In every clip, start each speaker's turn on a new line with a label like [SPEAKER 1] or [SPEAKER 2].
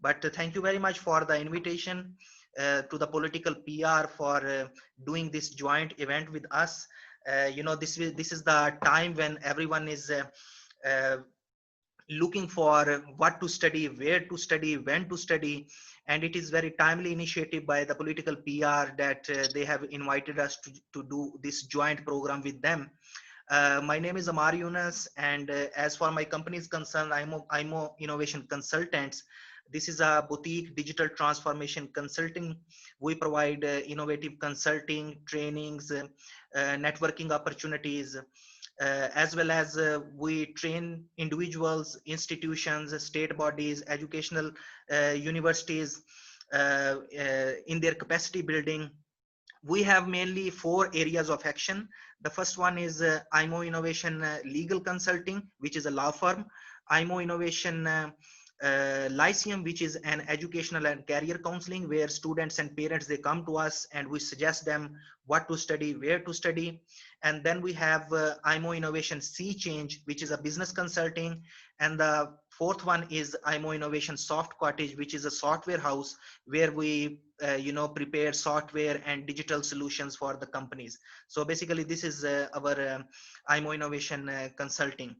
[SPEAKER 1] But thank you very much for the invitation to the political PR for doing this joint event with us. This is the time when everyone is uh, looking for what to study, where to study, when to study, and it is very timely initiative by the political PR that they have invited us to do this joint program with them. My name is Amar Yunus, and as far my company is concerned, IMO Innovation Consultants. This is a boutique digital transformation consulting. We provide innovative consulting, trainings, networking opportunities, as well as we train individuals, institutions, state bodies, educational universities in their capacity building. We have mainly four areas of action. The first one is IMO Innovation Legal Consulting, which is a law firm. IMO Innovation Lyceum, which is an educational and career counseling, where students and parents, they come to us and we suggest them what to study, where to study. And then we have IMO Innovation Sea Change, which is a business consulting. And the fourth one is IMO Innovation Soft Cottage, which is a software house where we prepare software and digital solutions for the companies. So basically this is our IMO Innovation Consulting.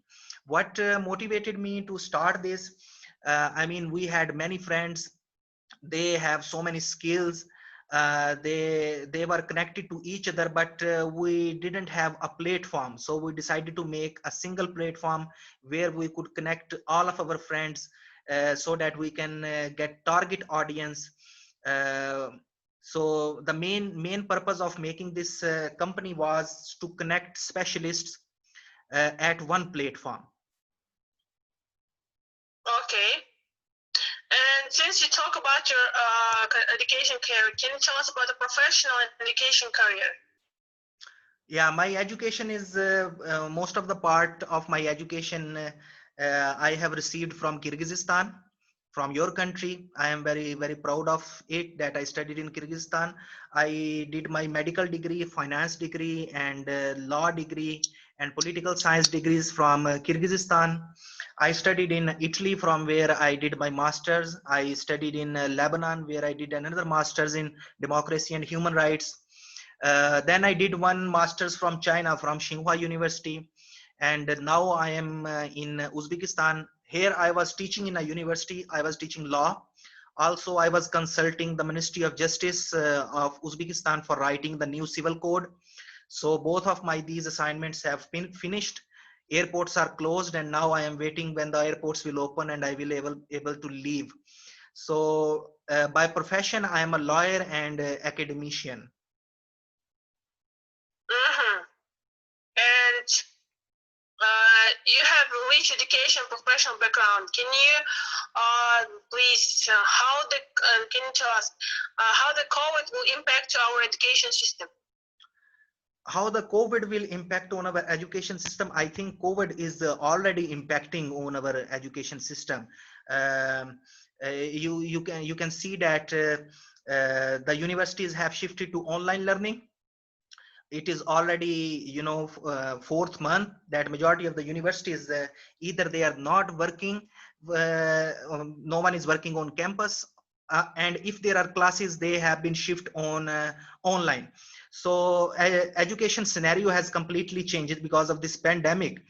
[SPEAKER 1] What motivated me to start this, I mean, we had many friends, they have so many skills, they were connected to each other, but we didn't have a platform. So we decided to make a single platform where we could connect all of our friends, so that we can get target audience. uh, so the main purpose of making this company was to connect specialists at one platform.
[SPEAKER 2] Okay. And since you talk about your education career, can you tell us about the professional education career?
[SPEAKER 1] Yeah, my education is most of the part of my education I have received from Kyrgyzstan, from your country. I am very proud of it that I studied in Kyrgyzstan. I did my medical degree, finance degree, and law degree and political science degrees from Kyrgyzstan. I studied in Italy, from where I did my masters. I studied in Lebanon, where I did another masters in democracy and human rights. Then I did one master's from China, from Tsinghua University, and now I am in Uzbekistan. Here I was teaching in a university. I was teaching law. Also, I was consulting the Ministry of Justice of Uzbekistan for writing the new civil code. So both of my these assignments have been finished. Airports are closed, and now I am waiting when the airports will open and I will able to leave. So by profession, I am a lawyer and academician.
[SPEAKER 2] Mm-hmm. And you have rich education professional background. Can you please can you tell us how the COVID will impact our education system?
[SPEAKER 1] How the COVID will impact on our education system? I think COVID is already impacting on our education system. um, you can see that the universities have shifted to online learning. It is already fourth month that majority of the universities, either they are not working, no one is working on campus, and if there are classes, they have been shift on online. So education scenario has completely changed because of this pandemic.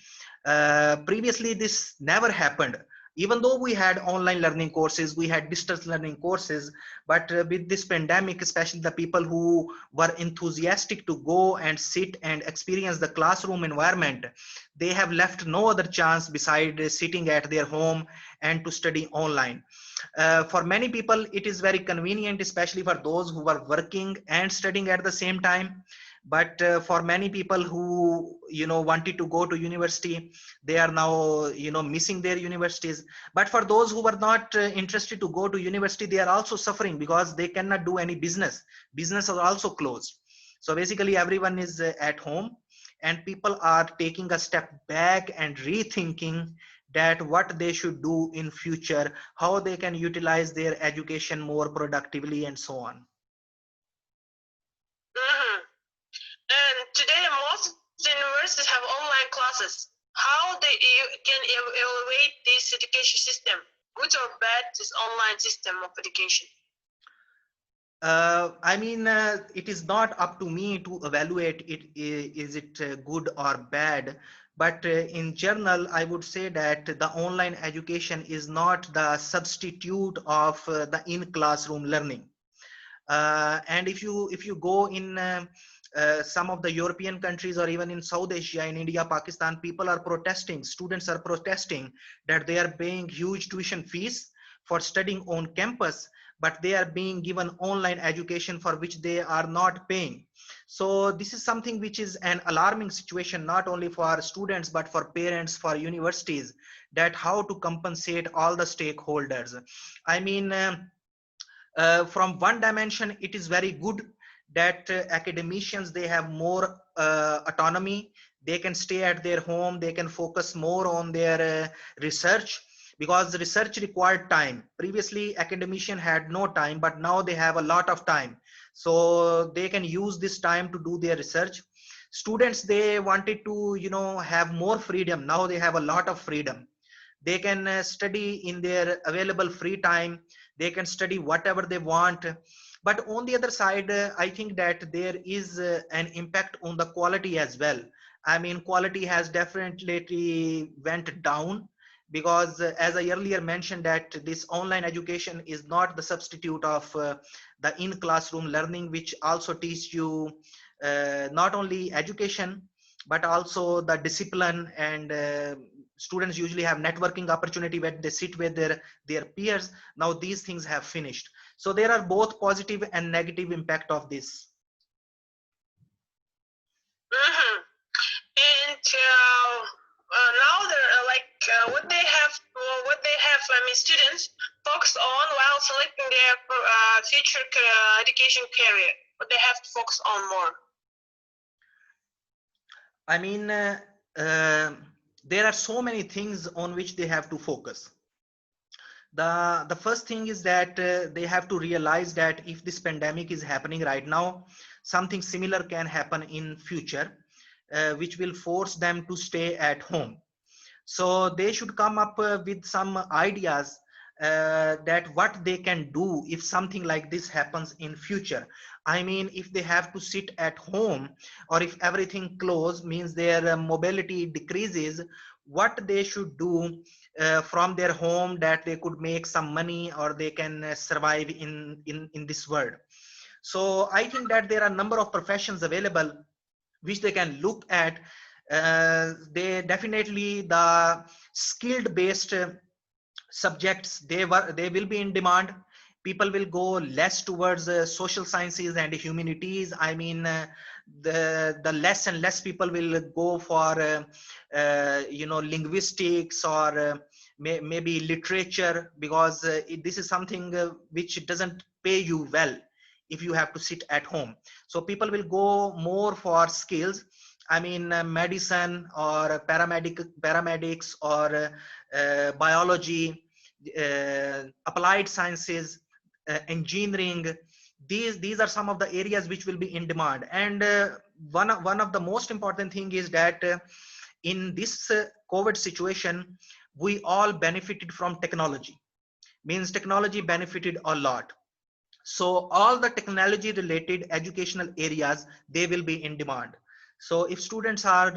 [SPEAKER 1] Previously this never happened. Even though we had online learning courses, we had distance learning courses, but with this pandemic, especially the people who were enthusiastic to go and sit and experience the classroom environment, they have left no other chance beside sitting at their home and to study online. For many people it is very convenient, especially for those who are working and studying at the same time. But for many people who wanted to go to university, they are now missing their universities. But for those who were not interested to go to university, they are also suffering because they cannot do any business are also closed. So basically everyone is at home, and people are taking a step back and rethinking that what they should do in future, how they can utilize their education more productively, and so on.
[SPEAKER 2] Mm-hmm. And today, most universities have online classes. How they you can evaluate this education system? good or bad this online system of education?
[SPEAKER 1] I mean, it is not up to me to evaluate it. Is it good or bad? But in general, I would say that the online education is not the substitute of the in classroom learning. And if you go in some of the European countries or even in South Asia, in India, Pakistan, people are protesting, students are protesting that they are paying huge tuition fees for studying on campus, but they are being given online education for which they are not paying. So this is something which is an alarming situation, not only for students but for parents, for universities, that how to compensate all the stakeholders. I mean, from one dimension, it is very good that academicians, they have more autonomy. They can stay at their home, they can focus more on their research, because research required time. Previously academician had no time, but now they have a lot of time, so they can use this time to do their research. Students, they wanted to have more freedom. Now they have a lot of freedom. They can study in their available free time. They can study whatever they want. But on the other side, I think that there is an impact on the quality as well. I mean, quality has definitely went down, because as I earlier mentioned, that this online education is not the substitute of the in classroom learning, which also teach you not only education but also the discipline. And students usually have networking opportunity when they sit with their peers. Now these things have finished, so there are both positive and negative impact of this.
[SPEAKER 2] Mm-hmm. And now they're what they have, I mean, students focus on while selecting their future education career. What they have to focus on more.
[SPEAKER 1] I mean, there are so many things on which they have to focus. The first thing is that they have to realize that if this pandemic is happening right now, something similar can happen in future, which will force them to stay at home. So they should come up with some ideas that what they can do if something like this happens in future. I mean, if they have to sit at home, or if everything closed means their mobility decreases, what they should do from their home, that they could make some money, or they can survive in this world. So I think that there are a number of professions available which they can look at. They definitely, the skilled based subjects, they will be in demand. People will go less towards social sciences and humanities. I mean, the less and less people will go for linguistics, or maybe literature, because this is something which doesn't pay you well if you have to sit at home. So people will go more for skills. I mean, medicine, or paramedics, or biology, applied sciences, engineering. These are some of the areas which will be in demand. And one of the most important thing is that in this COVID situation, we all benefited from technology. Means technology benefited a lot. So all the technology related educational areas, they will be in demand. So if students are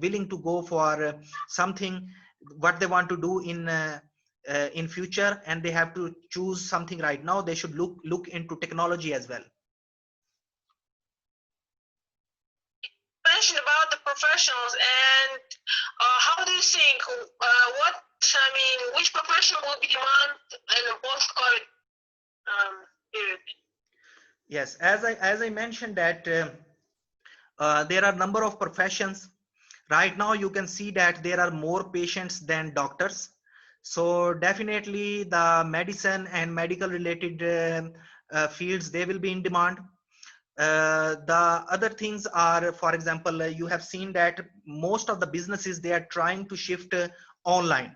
[SPEAKER 1] willing to go for something what they want to do in future, and they have to choose something right now, they should look into technology as well.
[SPEAKER 2] Mentioned about the professionals, and how do you think which profession will be demand in the post-COVID period?
[SPEAKER 1] Yes, as I mentioned that there are number of professions. Right now you can see that there are more patients than doctors. So definitely the medicine and medical related fields, they will be in demand. The other things are, for example, you have seen that most of the businesses, they are trying to shift online.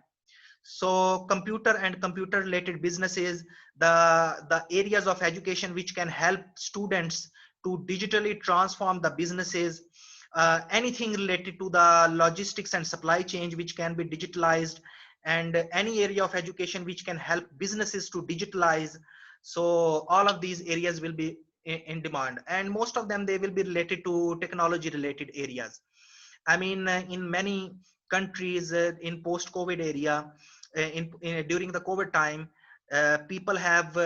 [SPEAKER 1] So computer and computer related businesses, the areas of education which can help students to digitally transform the businesses, anything related to the logistics and supply chain which can be digitalized, and any area of education which can help businesses to digitalize. So all of these areas will be in demand, and most of them, they will be related to technology related areas. I mean, in many countries in post-COVID area, during the COVID time, people have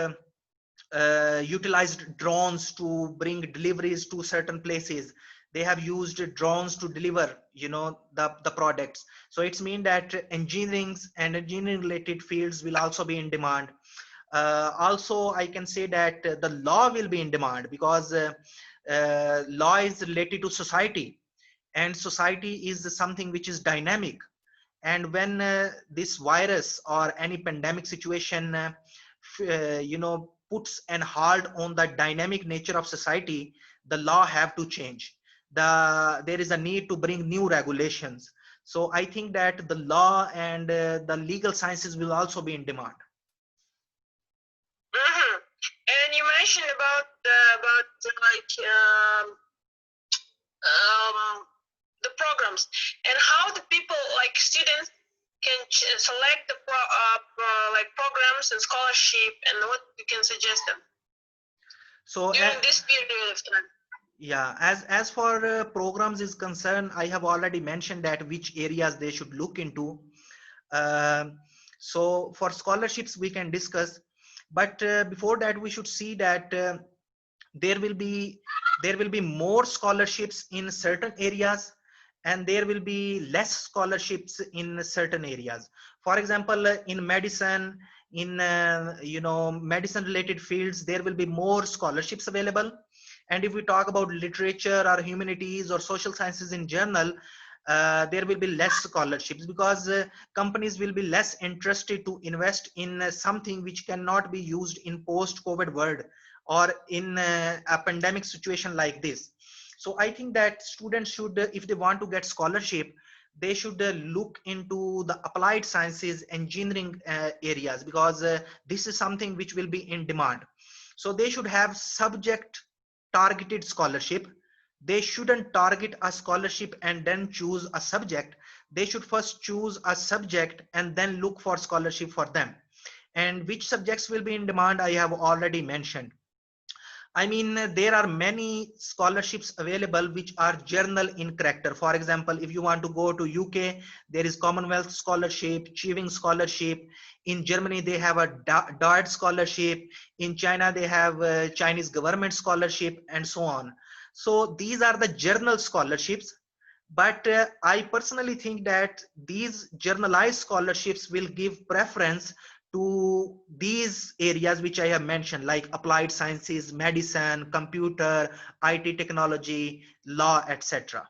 [SPEAKER 1] utilized drones to bring deliveries to certain places. They have used drones to deliver, the products. So it's mean that engineering and engineering related fields will also be in demand. Also, I can say that the law will be in demand, because law is related to society, and society is something which is dynamic. And when this virus or any pandemic situation puts an halt on the dynamic nature of society, the law have to change. There is a need to bring new regulations. So I think that the law and the legal sciences will also be in demand.
[SPEAKER 2] Mm-hmm. And you mentioned about like the programs and how the people, like students, can select the like programs and scholarship, and what you can suggest them
[SPEAKER 1] So
[SPEAKER 2] during this period of time.
[SPEAKER 1] yeah, as for programs is concerned, I have already mentioned that which areas they should look into. Um, so for scholarships we can discuss, but before that we should see that there will be more scholarships in certain areas, and there will be less scholarships in certain areas. For example, in medicine, in medicine related fields, there will be more scholarships available. And if we talk about literature or humanities or social sciences in general, there will be less scholarships, because companies will be less interested to invest in something which cannot be used in post COVID world, or in a pandemic situation like this. So I think that students should, if they want to get scholarship, they should look into the applied sciences, engineering areas, because this is something which will be in demand. So they should have subject targeted scholarship. They shouldn't target a scholarship and then choose a subject. They should first choose a subject and then look for scholarship for them. And which subjects will be in demand, I have already mentioned. I mean, there are many scholarships available which are general in character. For example, if you want to go to UK, there is Commonwealth Scholarship, Achieving Scholarship. In Germany, they have a DART Scholarship. In China, they have Chinese Government Scholarship, and so on. So these are the general scholarships. But I personally think that these generalized scholarships will give preference to these areas which I have mentioned, like applied sciences, medicine, computer, IT technology, law, etc.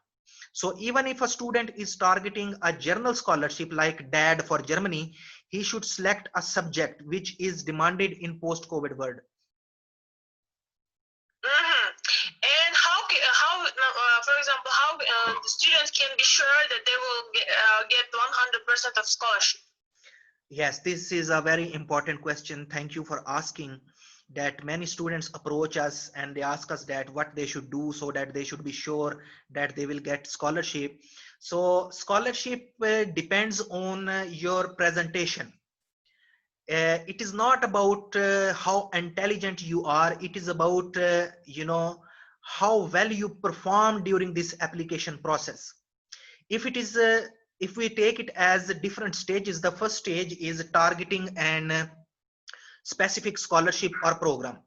[SPEAKER 1] So even if a student is targeting a general scholarship like DAD for Germany, he should select a subject which is demanded in post-COVID world.
[SPEAKER 2] Mm-hmm. And for example, how the students can be sure that they will get 100% of scholarship?
[SPEAKER 1] Yes, this is a very important question. Thank you for asking. That many students approach us and they ask us that what they should do so that they should be sure that they will get scholarship. So scholarship depends on your presentation. It is not about how intelligent you are. It is about how well you perform during this application process. If it is if we take it as different stages, the first stage is targeting an specific scholarship or program.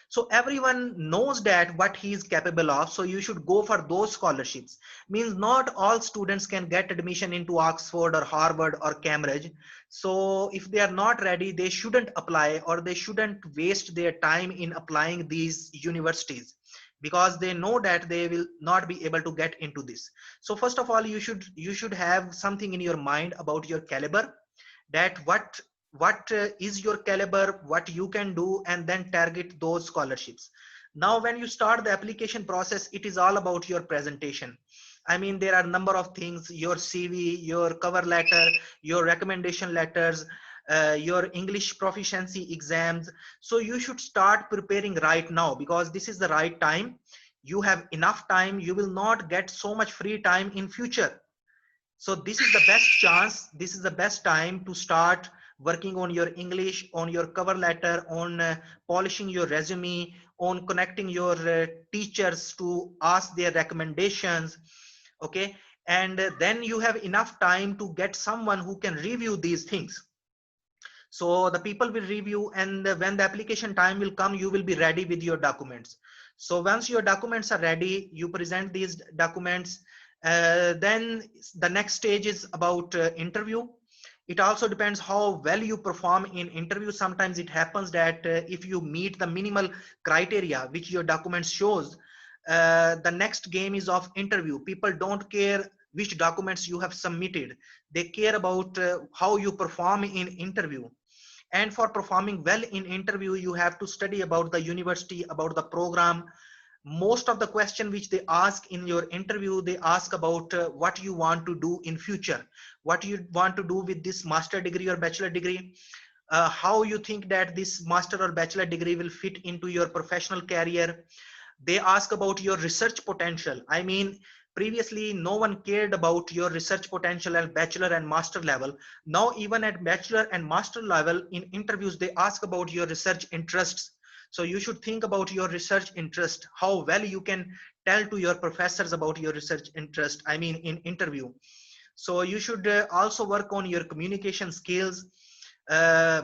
[SPEAKER 1] So everyone knows that what he is capable of, so you should go for those scholarships. Means not all students can get admission into Oxford or Harvard or Cambridge. So if they are not ready, they shouldn't apply, or they shouldn't waste their time in applying these universities, because they know that they will not be able to get into this. So first of all, you should have something in your mind about your caliber, that what is your caliber, what you can do, and then target those scholarships. Now when you start the application process, it is all about your presentation. I mean, there are a number of things: your CV, your cover letter, your recommendation letters, your English proficiency exams. So you should start preparing right now, because this is the right time. You have enough time. You will not get so much free time in future. So this is the best chance, this is the best time to start working on your English, on your cover letter, on polishing your resume, on connecting your teachers to ask their recommendations. Okay, and then you have enough time to get someone who can review these things. So the people will review, and when the application time will come, you will be ready with your documents. So once your documents are ready, you present these documents. Then the next stage is about interview. It also depends how well you perform in interview. Sometimes it happens that if you meet the minimal criteria which your documents shows, the next game is of interview. People don't care which documents you have submitted, they care about how you perform in interview. And for performing well in interview, you have to study about the university, about the program. Most of the question which they ask in your interview, they ask about what you want to do in future, what you want to do with this master degree or bachelor degree, how you think that this master or bachelor degree will fit into your professional career. They ask about your research potential. I mean, previously no one cared about your research potential at bachelor and master level. Now even at bachelor and master level in interviews, they ask about your research interests. So you should think about your research interest, how well you can tell to your professors about your research interest, I mean in interview. So you should also work on your communication skills. uh,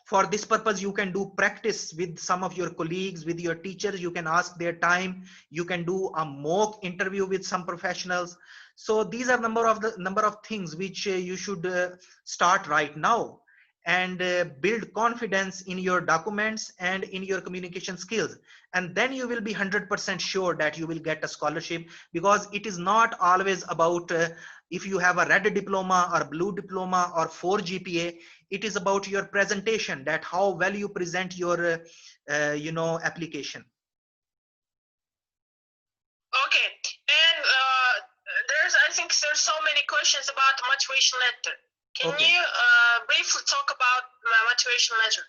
[SPEAKER 1] for this purpose, you can do practice with some of your colleagues, with your teachers. You can ask their time, you can do a mock interview with some professionals. So these are number of things which you should start right now, and build confidence in your documents and in your communication skills. And then you will be 100% sure that you will get a scholarship, because it is not always about if you have a red diploma or blue diploma or 4 GPA. It is about your presentation, that how well you present your application.
[SPEAKER 2] Okay, and I think there's so many questions about motivation letter. Can
[SPEAKER 1] Okay.
[SPEAKER 2] you briefly talk about motivation letter?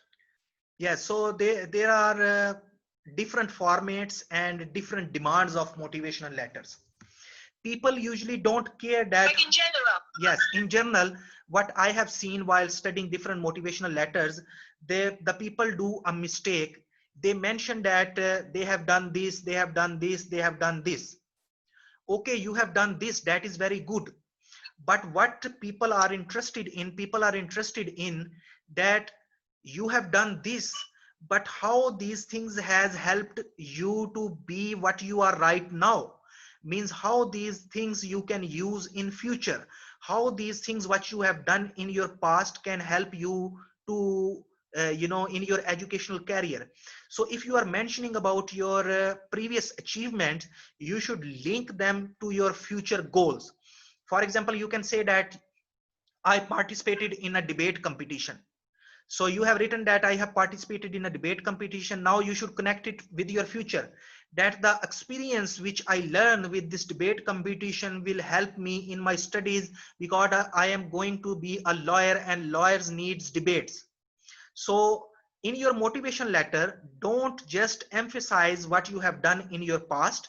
[SPEAKER 1] Yes, so there are different formats and different demands of motivational letters. People usually don't care that,
[SPEAKER 2] Like in general.
[SPEAKER 1] yes, in general, what I have seen while studying different motivational letters, the people do a mistake. They mention that they have done this, they have done this, they have done this. Okay, you have done this, that is very good. But what people are interested in that you have done this, but how these things has helped you to be what you are right now. Means how these things you can use in future, how these things what you have done in your past can help you to in your educational career. So if you are mentioning about your previous achievement, you should link them to your future goals. For example, you can say that I participated in a debate competition. So you have written that I have participated in a debate competition. Now you should connect it with your future, that the experience which I learned with this debate competition will help me in my studies, because I am going to be a lawyer and lawyers needs debates. So in your motivation letter, don't just emphasize what you have done in your past,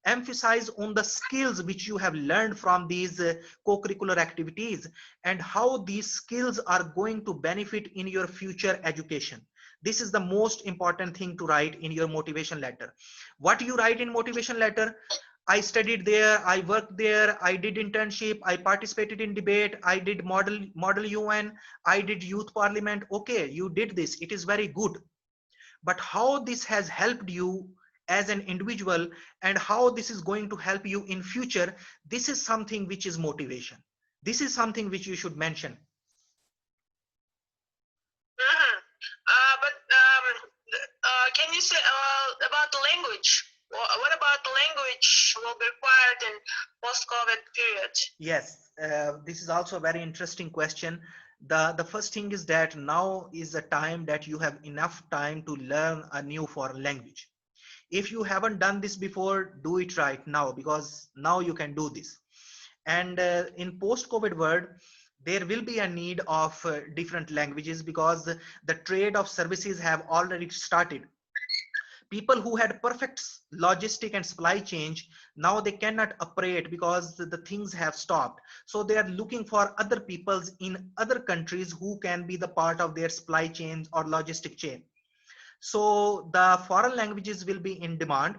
[SPEAKER 1] emphasize on the skills which you have learned from these co-curricular activities, and how these skills are going to benefit in your future education. This is the most important thing to write in your motivation letter. What you write in motivation letter: I studied there, I worked there, I did internship, I participated in debate, I did model UN, I did youth parliament. Okay, you did this, it is very good. But how this has helped you as an individual, and how this is going to help you in future, this is something which is motivation. This is something which you should mention.
[SPEAKER 2] But can you say about the language? What about the language will be required in post-COVID period?
[SPEAKER 1] Yes, this is also a very interesting question. The first thing is that now is the time that you have enough time to learn a new foreign language. If you haven't done this before, do it right now, because now you can do this. And in post-COVID world, there will be a need of different languages, because the trade of services have already started. People who had perfect logistic and supply chain, now they cannot operate because the things have stopped. So they are looking for other peoples in other countries who can be the part of their supply chains or logistic chain. So the foreign languages will be in demand,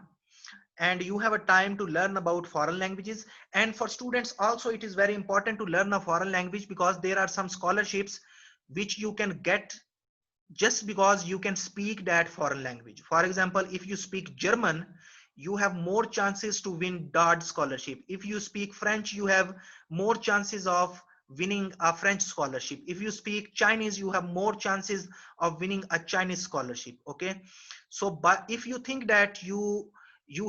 [SPEAKER 1] and you have a time to learn about foreign languages. And for students also, it is very important to learn a foreign language, because there are some scholarships which you can get just because you can speak that foreign language. For example, if you speak German, you have more chances to win DARD scholarship. If you speak French, you have more chances of winning a French scholarship. If you speak Chinese, you have more chances of winning a Chinese scholarship. Okay. So, but if you think that you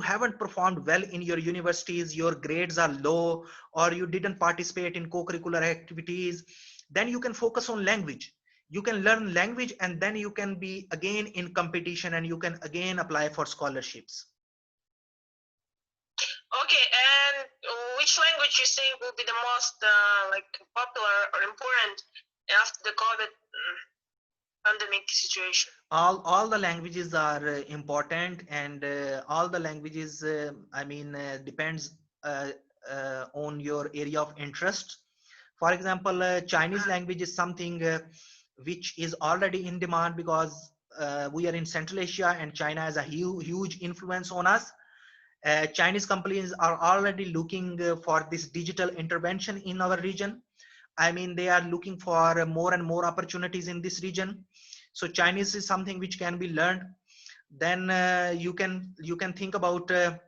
[SPEAKER 1] haven't performed well in your universities, your grades are low, or you didn't participate in co-curricular activities, then you can focus on language. You can learn language, and then you can be again in competition, and you can again apply for scholarships.
[SPEAKER 2] Okay, and which language you think will be the most like popular or important after the COVID pandemic situation?
[SPEAKER 1] All the languages are important, and all the languages depends on your area of interest. For example, Chinese language is something which is already in demand, because we are in Central Asia and China has a huge influence on us. Chinese companies are already looking for this digital intervention in our region. I mean, they are looking for more and more opportunities in this region. So Chinese is something which can be learned. Then you can think about the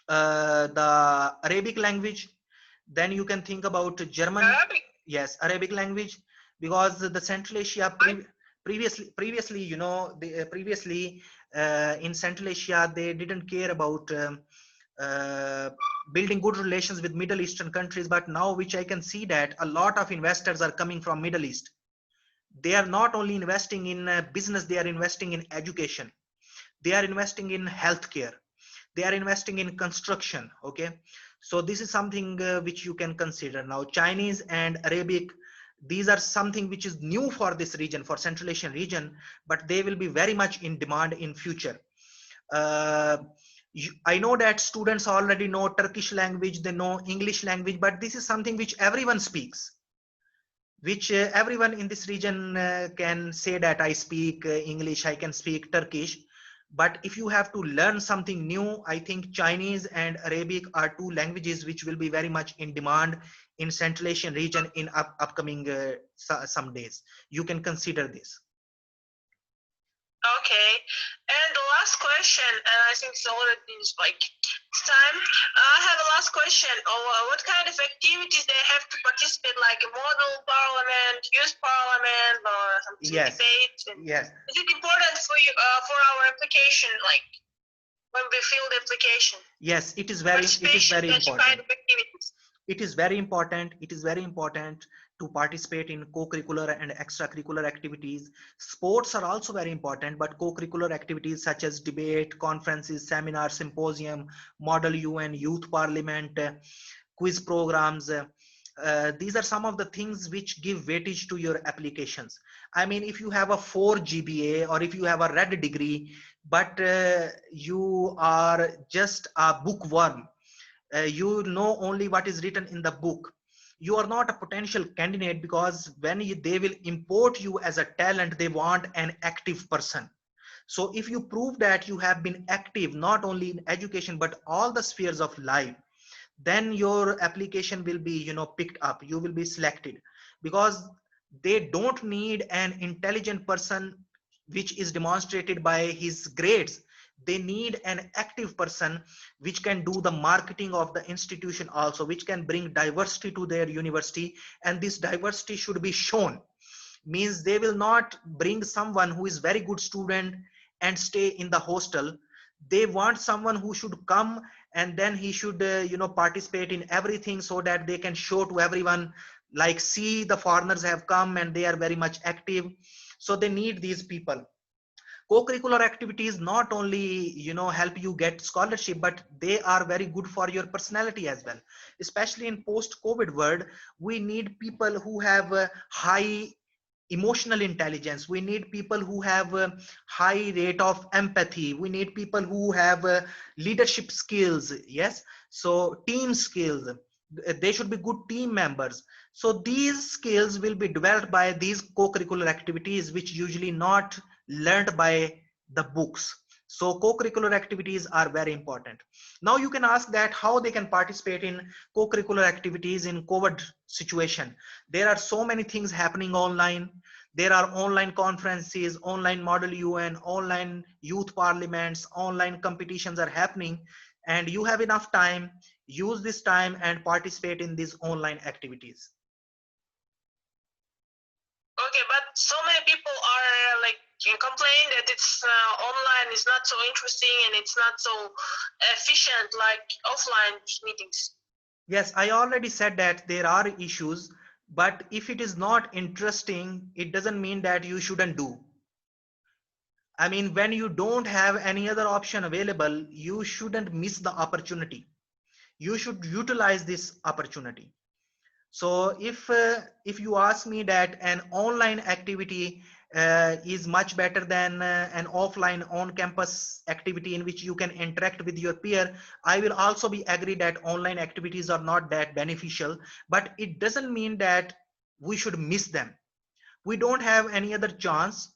[SPEAKER 1] Arabic language. Then you can think about German.
[SPEAKER 2] Arabic?
[SPEAKER 1] Yes, Arabic language, because the Central Asia previously, you know, previously in Central Asia, they didn't care about uh, building good relations with Middle Eastern countries. But now, which I can see that a lot of investors are coming from Middle East. They are not only investing in business, they are investing in education. They are investing in healthcare. They are investing in construction. Okay. So this is something which you can consider. Now, Chinese and Arabic, these are something which is new for this region, for Central Asian region, but they will be very much in demand in future. uh, I know that students already know Turkish language, they know English language, but this is something which everyone speaks, which everyone in this region can say that I speak English, I can speak Turkish. But if you have to learn something new, I think Chinese and Arabic are two languages which will be very much in demand in Central Asian region in upcoming some days. You can consider this.
[SPEAKER 2] Okay, and the last question, and I think it's already like time. I have a last question. What kind of activities they have to participate, like a model parliament, youth parliament, or something
[SPEAKER 1] Yes.
[SPEAKER 2] debate?
[SPEAKER 1] Yes.
[SPEAKER 2] Is it important for you for our application, like when we fill the application?
[SPEAKER 1] Yes, it is very important.
[SPEAKER 2] Kind of activities.
[SPEAKER 1] It is very important. It is very important to participate in co-curricular and extracurricular activities. Sports are also very important, but co-curricular activities such as debate, conferences, seminars, symposium, model UN, youth parliament, quiz programs, these are some of the things which give weightage to your applications. I mean, if you have a 4 GPA, or if you have a red degree, but you are just a bookworm, you know only what is written in the book, you are not a potential candidate, because when they will import you as a talent, they want an active person. So if you prove that you have been active not only in education but all the spheres of life, then your application will be, you know, picked up, you will be selected. Because they don't need an intelligent person which is demonstrated by his grades. They need an active person which can do the marketing of the institution also, which can bring diversity to their university, and this diversity should be shown. Means they will not bring someone who is very good student and stay in the hostel. They want someone who should come, and then he should you know, participate in everything, so that they can show to everyone, like, see, the foreigners have come and they are very much active. So they need these people. Co-curricular activities not only, you know, help you get scholarship, but they are very good for your personality as well. Especially in post COVID world, we need people who have high emotional intelligence. We need people who have a high rate of empathy. We need people who have leadership skills. Yes. So team skills, they should be good team members. So these skills will be developed by these co-curricular activities, which usually not learned by the books. So co-curricular activities are very important. Now you can ask that how they can participate in co-curricular activities in COVID situation. There are so many things happening online. There are online conferences, online model UN, online youth parliaments, online competitions are happening, and you have enough time. Use this time and participate in these online activities.
[SPEAKER 2] Okay, but so many people are like complain that it's online is not so interesting and it's not so efficient like offline meetings.
[SPEAKER 1] Yes, I already said that there are issues, but if it is not interesting, it doesn't mean that you shouldn't do. I mean, when you don't have any other option available, you shouldn't miss the opportunity. You should utilize this opportunity. So if you ask me that an online activity is much better than an offline on-campus activity in which you can interact with your peer, I will also be agree that online activities are not that beneficial, but it doesn't mean that we should miss them. We don't have any other chance.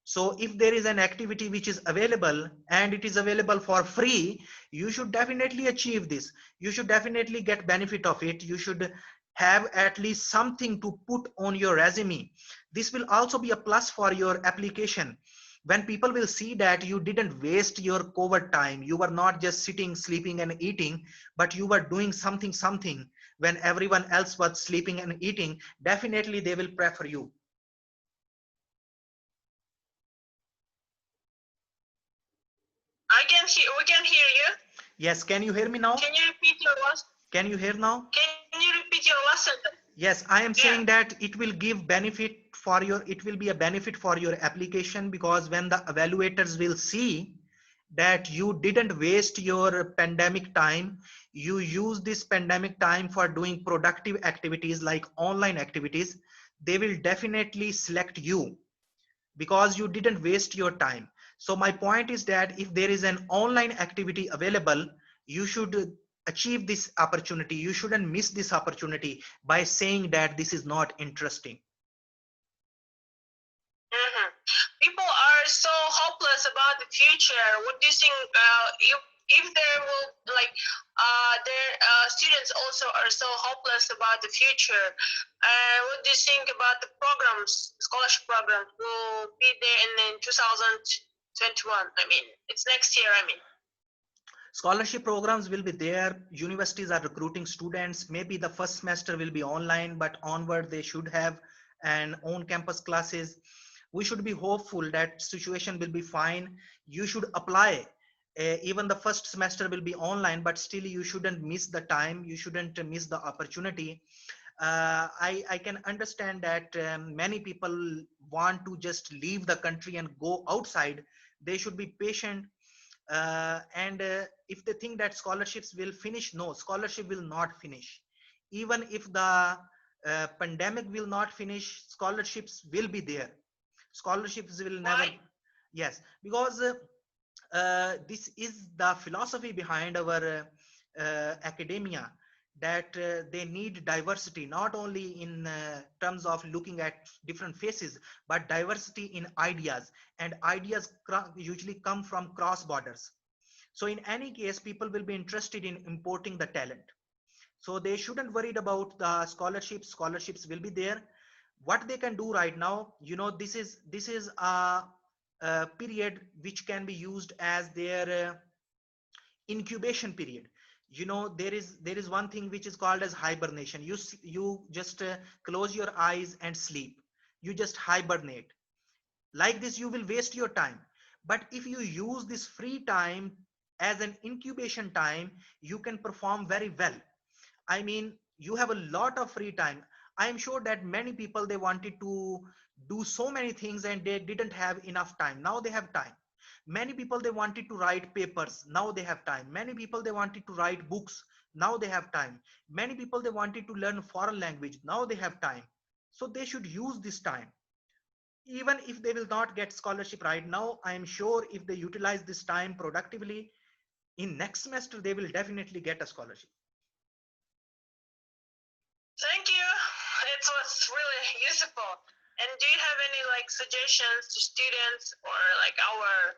[SPEAKER 1] So if there is an activity which is available and it is available for free, you should definitely achieve this. You should definitely get benefit of it. You should have at least something to put on your resume. This will also be a plus for your application. When people will see that you didn't waste your COVID time, you were not just sitting, sleeping and eating, but you were doing something when everyone else was sleeping and eating, definitely they will prefer you.
[SPEAKER 2] We can hear you.
[SPEAKER 1] Yes, can you hear me now?
[SPEAKER 2] Can you repeat your last?
[SPEAKER 1] Can you hear now?
[SPEAKER 2] Can you repeat your last sentence?
[SPEAKER 1] Yes, I am saying that it will give benefit for your, it will be a benefit for your application, because when the evaluators will see that you didn't waste your pandemic time, you use this pandemic time for doing productive activities like online activities, they will definitely select you because you didn't waste your time. So my point is that if there is an online activity available, you should achieve this opportunity. You shouldn't miss this opportunity by saying that this is not interesting.
[SPEAKER 2] Mm-hmm. People are so hopeless about the future. What do you think? If there will like their students also are so hopeless about the future. What do you think about the programs, scholarship programs will be there in 2021? I mean, it's next year. I mean.
[SPEAKER 1] Scholarship programs will be there. Universities are recruiting students. Maybe the first semester will be online, but onward they should have an on-campus classes. We should be hopeful that situation will be fine. You should apply. Even the first semester will be online, but still you shouldn't miss the time. You shouldn't miss the opportunity. I can understand that many people want to just leave the country and go outside. They should be patient, and if they think that scholarships will finish, no, scholarship will not finish. Even if the pandemic will not finish, scholarships will be there. Scholarships will never.
[SPEAKER 2] Why?
[SPEAKER 1] Yes, because this is the philosophy behind our academia, that they need diversity, not only in terms of looking at different faces, but diversity in ideas, and ideas usually come from cross borders. So in any case, people will be interested in importing the talent. So they shouldn't worried about the scholarships. Scholarships will be there. What they can do right now, you know, this is a period which can be used as their incubation period. You know, there is one thing which is called as hibernation. You just close your eyes and sleep. You just hibernate. Like this you will waste your time. But if you use this free time as an incubation time, you can perform very well. I mean, you have a lot of free time. I am sure that many people, they wanted to do so many things and they didn't have enough time. Now they have time. Many people, they wanted to write papers. Now they have time. Many people, they wanted to write books. Now they have time. Many people, they wanted to learn foreign language. Now they have time. So they should use this time. even if they will not get scholarship right now, I am sure if they utilize this time productively, in next semester they will definitely get a scholarship.
[SPEAKER 2] Thank you. It was really useful. And do you have any like suggestions to students or like our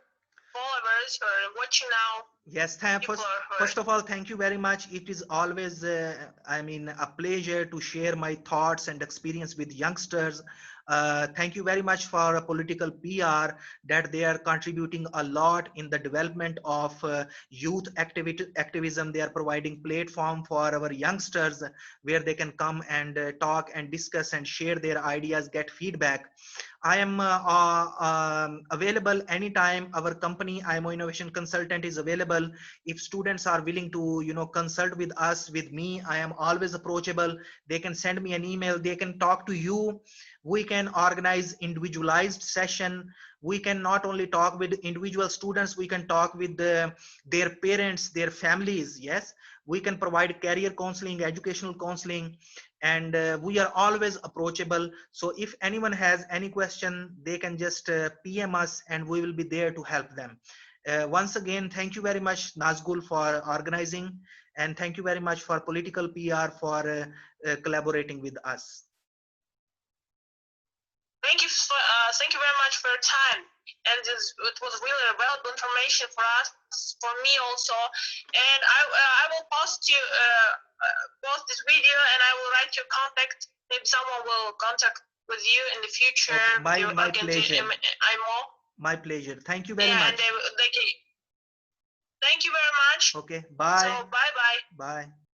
[SPEAKER 2] followers or watching now?
[SPEAKER 1] Yes,
[SPEAKER 2] People are
[SPEAKER 1] first of all, thank you very much. It is always, I mean, a pleasure to share my thoughts and experience with youngsters. Thank you very much for a political PR that they are contributing a lot in the development of youth activism. They are providing platform for our youngsters where they can come and talk and discuss and share their ideas, get feedback. I am available anytime. Our company, IMO Innovation Consultant, is available. If students are willing to, consult with us, with me, I am always approachable. They can send me an email. They can talk to you. We can organize individualized session. We can not only talk with individual students, we can talk with their parents, their families. Yes, we can provide career counseling, educational counseling, and we are always approachable. So if anyone has any question, they can just PM us and we will be there to help them. Once again, thank you very much, Nazgul, for organizing, and thank you very much for political PR for collaborating with us.
[SPEAKER 2] Thank you very much for your time. And it was really valuable information for us, for me also. And I will post this video, and I will write your contact. Maybe someone will contact with you in the future.
[SPEAKER 1] Okay, my pleasure.
[SPEAKER 2] IMO.
[SPEAKER 1] My pleasure. Thank you very
[SPEAKER 2] Yeah,
[SPEAKER 1] much.
[SPEAKER 2] and they can. Thank you very much.
[SPEAKER 1] Okay, bye.
[SPEAKER 2] So bye bye.
[SPEAKER 1] Bye.